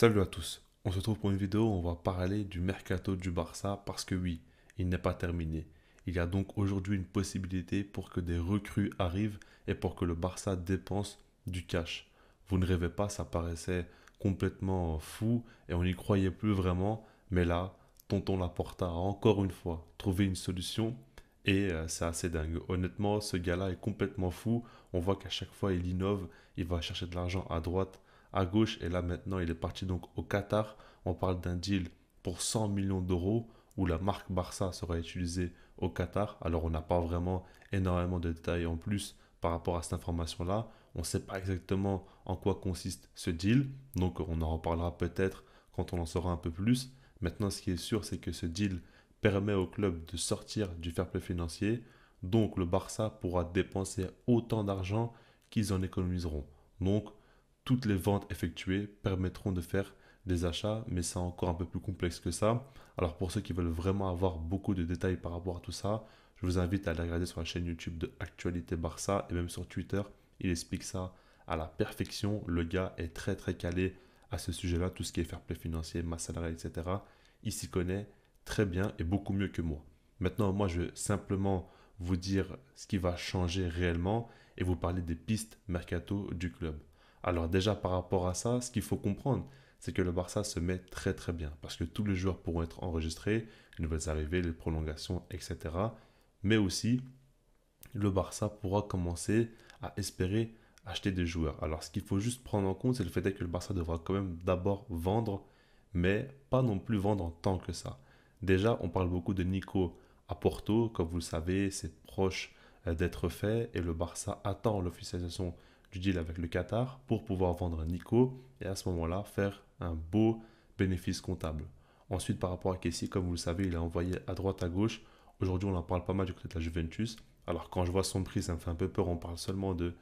Salut à tous, on se retrouve pour une vidéo où on va parler du mercato du Barça parce que oui, il n'est pas terminé. Il y a donc aujourd'hui une possibilité pour que des recrues arrivent et pour que le Barça dépense du cash. Vous ne rêvez pas, ça paraissait complètement fou et on n'y croyait plus vraiment, mais là, Tonton Laporta a encore une fois trouvé une solution et c'est assez dingue. Honnêtement, ce gars-là est complètement fou. On voit qu'à chaque fois, il innove, il va chercher de l'argent à droite à gauche. Et là maintenant, il est parti donc au Qatar. On parle d'un deal pour 100 millions d'euros où la marque Barça sera utilisée au Qatar. Alors on n'a pas vraiment énormément de détails en plus par rapport à cette information-là. On ne sait pas exactement en quoi consiste ce deal. Donc on en reparlera peut-être quand on en saura un peu plus. Maintenant, ce qui est sûr, c'est que ce deal permet au club de sortir du fair play financier. Donc le Barça pourra dépenser autant d'argent qu'ils en économiseront. Donc toutes les ventes effectuées permettront de faire des achats, mais c'est encore un peu plus complexe que ça. Alors pour ceux qui veulent vraiment avoir beaucoup de détails par rapport à tout ça, je vous invite à aller regarder sur la chaîne YouTube de Actualité Barça et même sur Twitter. Il explique ça à la perfection. Le gars est très très calé à ce sujet-là, tout ce qui est fair play financier, masse salariale, etc. Il s'y connaît très bien et beaucoup mieux que moi. Maintenant, moi, je vais simplement vous dire ce qui va changer réellement et vous parler des pistes mercato du club. Alors déjà par rapport à ça, ce qu'il faut comprendre, c'est que le Barça se met très très bien parce que tous les joueurs pourront être enregistrés, les nouvelles arrivées, les prolongations, etc. Mais aussi, le Barça pourra commencer à espérer acheter des joueurs. Alors ce qu'il faut juste prendre en compte, c'est le fait que le Barça devra quand même d'abord vendre, mais pas non plus vendre en tant que ça. Déjà, on parle beaucoup de Nico à Porto, comme vous le savez, c'est proche d'être fait et le Barça attend l'officialisation du deal avec le Qatar pour pouvoir vendre Nico et à ce moment-là faire un beau bénéfice comptable. Ensuite, par rapport à Kessie, comme vous le savez, il est envoyé à droite à gauche. Aujourd'hui, on en parle pas mal du côté de la Juventus. Alors quand je vois son prix, ça me fait un peu peur. On parle seulement de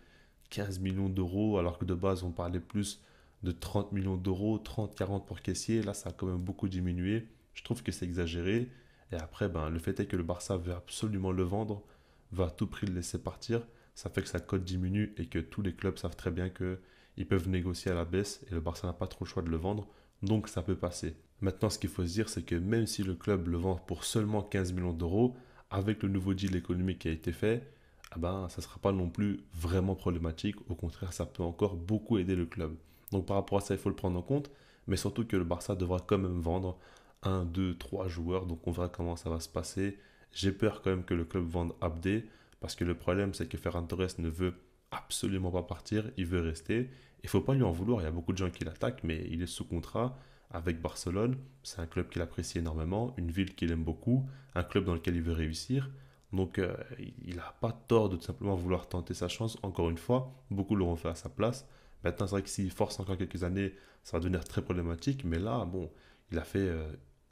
15 millions d'euros, alors que de base, on parlait plus de 30 millions d'euros, 30-40 pour caissier. Là, ça a quand même beaucoup diminué. Je trouve que c'est exagéré. Et après, ben, le fait est que le Barça veut absolument le vendre, va à tout prix le laisser partir. Ça fait que sa cote diminue et que tous les clubs savent très bien qu'ils peuvent négocier à la baisse et le Barça n'a pas trop le choix de le vendre. Donc ça peut passer. Maintenant, ce qu'il faut se dire, c'est que même si le club le vend pour seulement 15 millions d'euros, avec le nouveau deal économique qui a été fait, ah ben, ça ne sera pas non plus vraiment problématique. Au contraire, ça peut encore beaucoup aider le club. Donc par rapport à ça, il faut le prendre en compte. Mais surtout que le Barça devra quand même vendre un, 2, 3 joueurs. Donc on verra comment ça va se passer. J'ai peur quand même que le club vende Abdé. Parce que le problème, c'est que Ferran Torres ne veut absolument pas partir. Il veut rester. Il ne faut pas lui en vouloir. Il y a beaucoup de gens qui l'attaquent. Mais il est sous contrat avec Barcelone. C'est un club qu'il apprécie énormément. Une ville qu'il aime beaucoup. Un club dans lequel il veut réussir. Donc, il n'a pas tort de tout simplement vouloir tenter sa chance. Encore une fois, beaucoup l'auront fait à sa place. Maintenant, c'est vrai que s'il force encore quelques années, ça va devenir très problématique. Mais là, bon, il a fait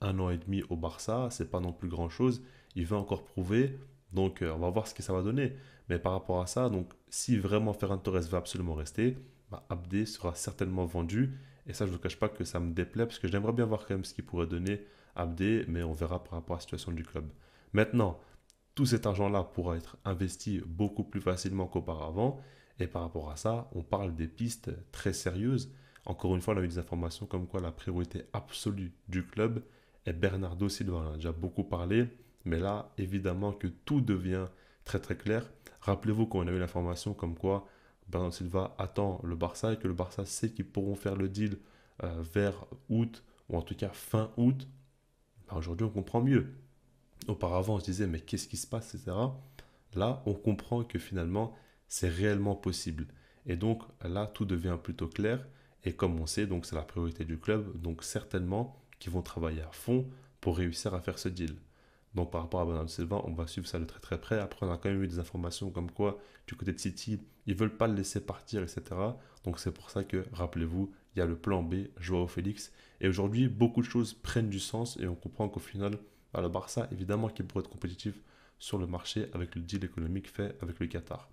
un an et demi au Barça. C'est pas non plus grand-chose. Il veut encore prouver. Donc, on va voir ce que ça va donner. Mais par rapport à ça, donc, si vraiment Ferran Torres veut absolument rester, bah, Abdé sera certainement vendu. Et ça, je ne vous cache pas que ça me déplaît parce que j'aimerais bien voir quand même ce qu'il pourrait donner Abdé. Mais on verra par rapport à la situation du club. Maintenant, tout cet argent-là pourra être investi beaucoup plus facilement qu'auparavant. Et par rapport à ça, on parle des pistes très sérieuses. Encore une fois, on a eu des informations comme quoi la priorité absolue du club est Bernardo Silva. On en a déjà beaucoup parlé, mais là, évidemment que tout devient très très clair. Rappelez-vous qu'on a eu l'information comme quoi Bernardo Silva attend le Barça et que le Barça sait qu'ils pourront faire le deal vers août, ou en tout cas fin août. Ben, aujourd'hui, on comprend mieux. Auparavant, on se disait, mais qu'est-ce qui se passe, etc. Là, on comprend que finalement, c'est réellement possible. Et donc, là, tout devient plutôt clair. Et comme on sait, donc c'est la priorité du club. Donc, certainement qu'ils vont travailler à fond pour réussir à faire ce deal. Donc, par rapport à Bernardo Silva, on va suivre ça de très très près. Après, on a quand même eu des informations comme quoi, du côté de City, ils ne veulent pas le laisser partir, etc. Donc, c'est pour ça que, rappelez-vous, il y a le plan B, Joao Félix. Et aujourd'hui, beaucoup de choses prennent du sens et on comprend qu'au final, le Barça, évidemment, qu'il pourrait être compétitif sur le marché avec le deal économique fait avec le Qatar.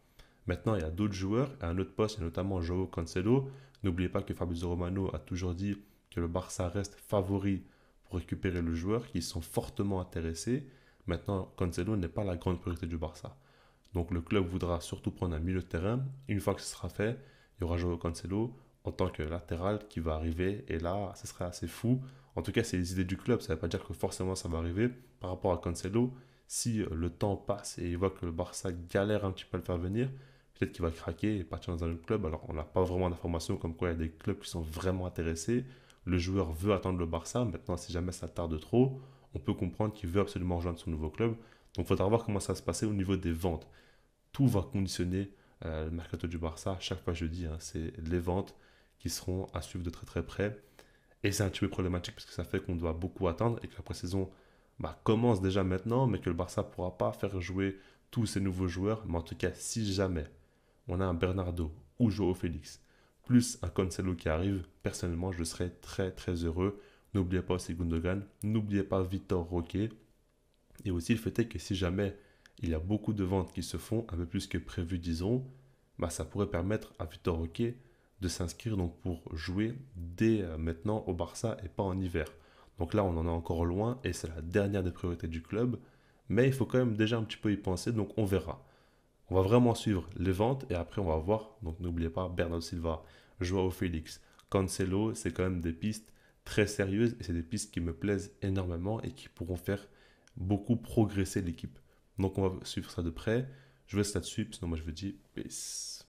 Maintenant, il y a d'autres joueurs à un autre poste, et notamment Joao Cancelo. N'oubliez pas que Fabrizio Romano a toujours dit que le Barça reste favori pour récupérer le joueur, qu'ils sont fortement intéressés. Maintenant, Cancelo n'est pas la grande priorité du Barça. Donc le club voudra surtout prendre un milieu de terrain. Une fois que ce sera fait, il y aura Joao Cancelo. en tant que latéral qui va arriver. Et là, ce serait assez fou. En tout cas, c'est les idées du club. Ça ne veut pas dire que forcément ça va arriver. Par rapport à Cancelo, si le temps passe et il voit que le Barça galère un petit peu à le faire venir, peut-être qu'il va craquer et partir dans un autre club. Alors, on n'a pas vraiment d'informations comme quoi il y a des clubs qui sont vraiment intéressés. Le joueur veut attendre le Barça. Maintenant, si jamais ça tarde trop, on peut comprendre qu'il veut absolument rejoindre son nouveau club. Donc, il faudra voir comment ça va se passer au niveau des ventes. Tout va conditionner le mercato du Barça. Chaque fois, je dis, hein, c'est les ventes qui seront à suivre de très très près. Et c'est un petit peu problématique parce que ça fait qu'on doit beaucoup attendre et que la pré-saison commence déjà maintenant, mais que le Barça ne pourra pas faire jouer tous ces nouveaux joueurs. Mais en tout cas, si jamais on a un Bernardo ou Joao Félix, plus un Cancelo qui arrive, personnellement, je serais très très heureux. N'oubliez pas aussi Gundogan, n'oubliez pas Victor Roque. Et aussi le fait est que si jamais il y a beaucoup de ventes qui se font, un peu plus que prévu, disons, ça pourrait permettre à Victor Roque de s'inscrire donc pour jouer dès maintenant au Barça et pas en hiver. Donc là, on en est encore loin et c'est la dernière des priorités du club, mais il faut quand même déjà un petit peu y penser, donc on verra. On va vraiment suivre les ventes et après on va voir. Donc n'oubliez pas Bernardo Silva, Joao Félix, Cancelo, c'est quand même des pistes très sérieuses et c'est des pistes qui me plaisent énormément et qui pourront faire beaucoup progresser l'équipe. Donc on va suivre ça de près. Je vous laisse là-dessus, sinon moi je vous dis peace.